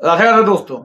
राधे राधे दोस्तों,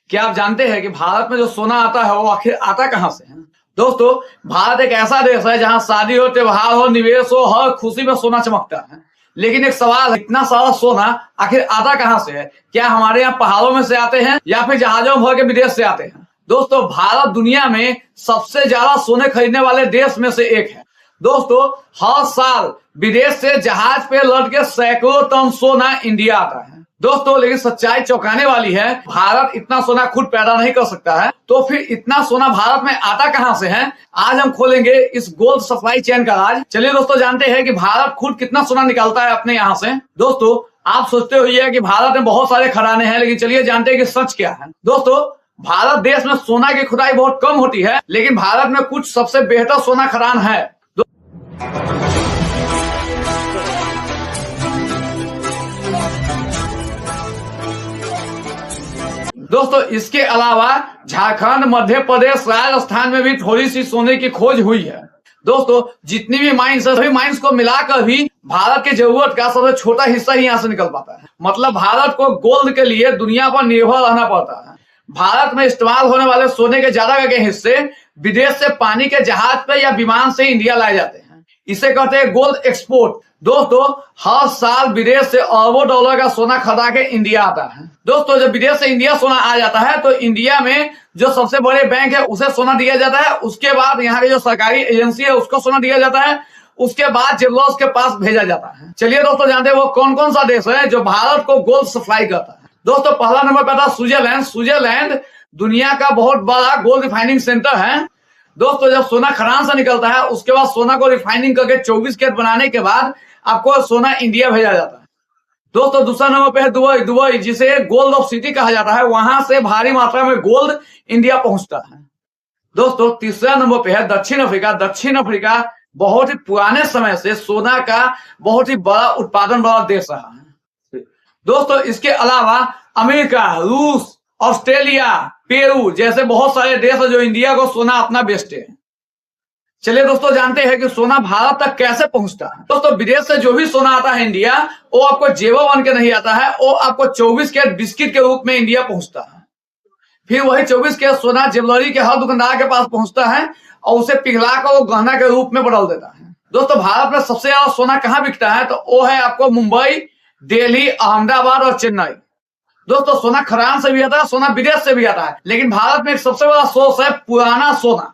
क्या आप जानते हैं कि भारत में जो सोना आता है वो आखिर आता कहां से है? दोस्तों, भारत एक ऐसा देश है जहां शादी हो, त्योहार हो, निवेश हो, हर खुशी में सोना चमकता है। लेकिन एक सवाल है, इतना सारा सोना आखिर आता कहां से है? क्या हमारे यहाँ पहाड़ों में से आते हैं या फिर जहाजों में भर के विदेश से आते हैं? दोस्तों, भारत दुनिया में सबसे ज्यादा सोने खरीदने वाले देश में से एक है। दोस्तों, हर साल विदेश से जहाज पे लद के सैकड़ों टन सोना इंडिया आता है। दोस्तों, लेकिन सच्चाई चौंकाने वाली है, भारत इतना सोना खुद पैदा नहीं कर सकता है, तो फिर इतना सोना भारत में आता कहां से है? आज हम खोलेंगे इस गोल्ड सप्लाई चेन का राज। चलिए दोस्तों, जानते हैं कि भारत खुद कितना सोना निकालता है अपने यहाँ से। दोस्तों, आप सोचते होइए कि भारत में बहुत सारे खदानें हैं, लेकिन चलिए जानते हैं कि सच क्या है। दोस्तों, भारत देश में सोना की खुदाई बहुत कम होती है, लेकिन भारत में कुछ सबसे बेहतर सोना खदान है। दोस्तों, इसके अलावा झारखंड, मध्य प्रदेश, राजस्थान में भी थोड़ी सी सोने की खोज हुई है। दोस्तों, जितनी भी माइंस है, सभी माइंस को मिलाकर भी भारत की जरूरत का सबसे छोटा हिस्सा ही यहाँ से निकल पाता है। मतलब भारत को गोल्ड के लिए दुनिया पर निर्भर रहना पड़ता है। भारत में इस्तेमाल होने वाले सोने के ज्यादा के हिस्से विदेश से पानी के जहाज पे या विमान से इंडिया लाए जाते हैं। इसे कहते हैं गोल्ड एक्सपोर्ट। दोस्तों, हर साल विदेश से अरबों डॉलर का सोना खरीदा के इंडिया आता है। दोस्तों, जब विदेश से इंडिया सोना आ जाता है तो इंडिया में जो सबसे बड़े बैंक है उसे सोना दिया जाता है। उसके बाद यहाँ की जो सरकारी एजेंसी है उसको सोना दिया जाता है। उसके बाद ज्वेलर्स के पास भेजा जाता है। चलिए दोस्तों, जानते हैं वो कौन कौन सा देश है जो भारत को गोल्ड सप्लाई करता है। दोस्तों, पहला नंबर पर था स्विट्जरलैंड। स्विट्जरलैंड दुनिया का बहुत बड़ा गोल्ड रिफाइनिंग सेंटर है। दोस्तों, जब सोना खदान से निकलता है उसके बाद सोना को रिफाइनिंग करके 24 कैरेट बनाने के बाद आपको सोना इंडिया भेजा जाता है। दोस्तों, दूसरा नंबर पे है दुबई। दुबई, जिसे गोल्ड ऑफ सिटी कहा जाता है, वहां से भारी मात्रा में गोल्ड इंडिया पहुंचता है। दोस्तों, तीसरा नंबर पे है दक्षिण अफ्रीका। दक्षिण अफ्रीका बहुत ही पुराने समय से सोना का बहुत ही बड़ा उत्पादन वाला देश रहा है। दोस्तों, इसके अलावा अमेरिका, रूस, ऑस्ट्रेलिया, पेरू जैसे बहुत सारे देश है जो इंडिया को सोना अपना बेचते हैं। चलिए दोस्तों, जानते हैं कि सोना भारत तक कैसे पहुंचता है। दोस्तों, विदेश से जो भी सोना आता है इंडिया, वो आपको जेवर बन के नहीं आता है, वो आपको 24 कैरेट बिस्किट के रूप में इंडिया पहुंचता है। फिर वही 24 कैरेट सोना ज्वेलरी के हर दुकानदार के पास पहुंचता है और उसे पिघलाकर वो गहना के रूप में बदल देता है। दोस्तों, भारत में सबसे ज्यादा सोना कहाँ बिकता है, तो वो है आपको मुंबई, दिल्ली, अहमदाबाद और चेन्नई। दोस्तों, सोना खदान से भी आता है, सोना विदेश से भी आता है, लेकिन भारत में एक सबसे बड़ा सोर्स है पुराना सोना।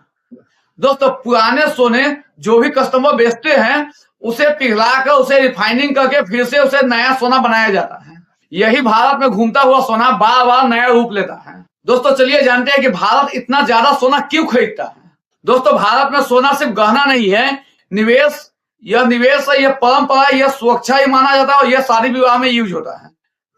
दोस्तों, पुराने सोने जो भी कस्टमर बेचते हैं उसे पिघलाकर उसे रिफाइनिंग करके फिर से उसे नया सोना बनाया जाता है। यही भारत में घूमता हुआ सोना बार बार नया रूप लेता है। दोस्तों, चलिए जानते हैं कि भारत इतना ज्यादा सोना क्यों खरीदता है। दोस्तों, भारत में सोना सिर्फ गहना नहीं है, निवेश है, यह परंपरा, यह सुरक्षा ही माना जाता है और यह शादी विवाह में यूज होता है।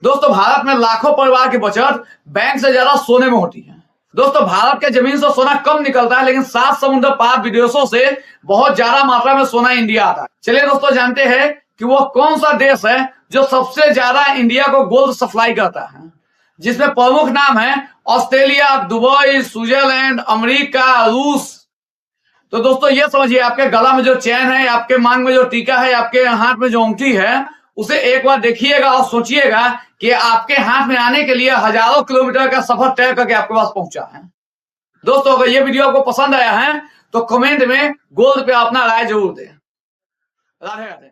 दोस्तों, भारत में लाखों परिवार की बचत बैंक से ज्यादा सोने में होती है। दोस्तों, भारत के जमीन से सोना कम निकलता है, लेकिन 7 समुद्र पार विदेशों से बहुत ज्यादा मात्रा में सोना इंडिया आता है। चलिए दोस्तों, जानते हैं कि वो कौन सा देश है जो सबसे ज्यादा इंडिया को गोल्ड सप्लाई करता है, जिसमें प्रमुख नाम है ऑस्ट्रेलिया, दुबई, स्विट्जरलैंड, अमेरिका, रूस। तो दोस्तों, ये समझिए, आपके गला में जो चैन है, आपके मांग में जो टीका है, आपके हाथ में जो अंगूठी है, उसे एक बार देखिएगा और सोचिएगा कि आपके हाथ में आने के लिए हजारों किलोमीटर का सफर तय करके आपके पास पहुंचा है। दोस्तों, अगर ये वीडियो आपको पसंद आया है तो कमेंट में गोल्ड पे अपना राय जरूर दें। राधे राधे।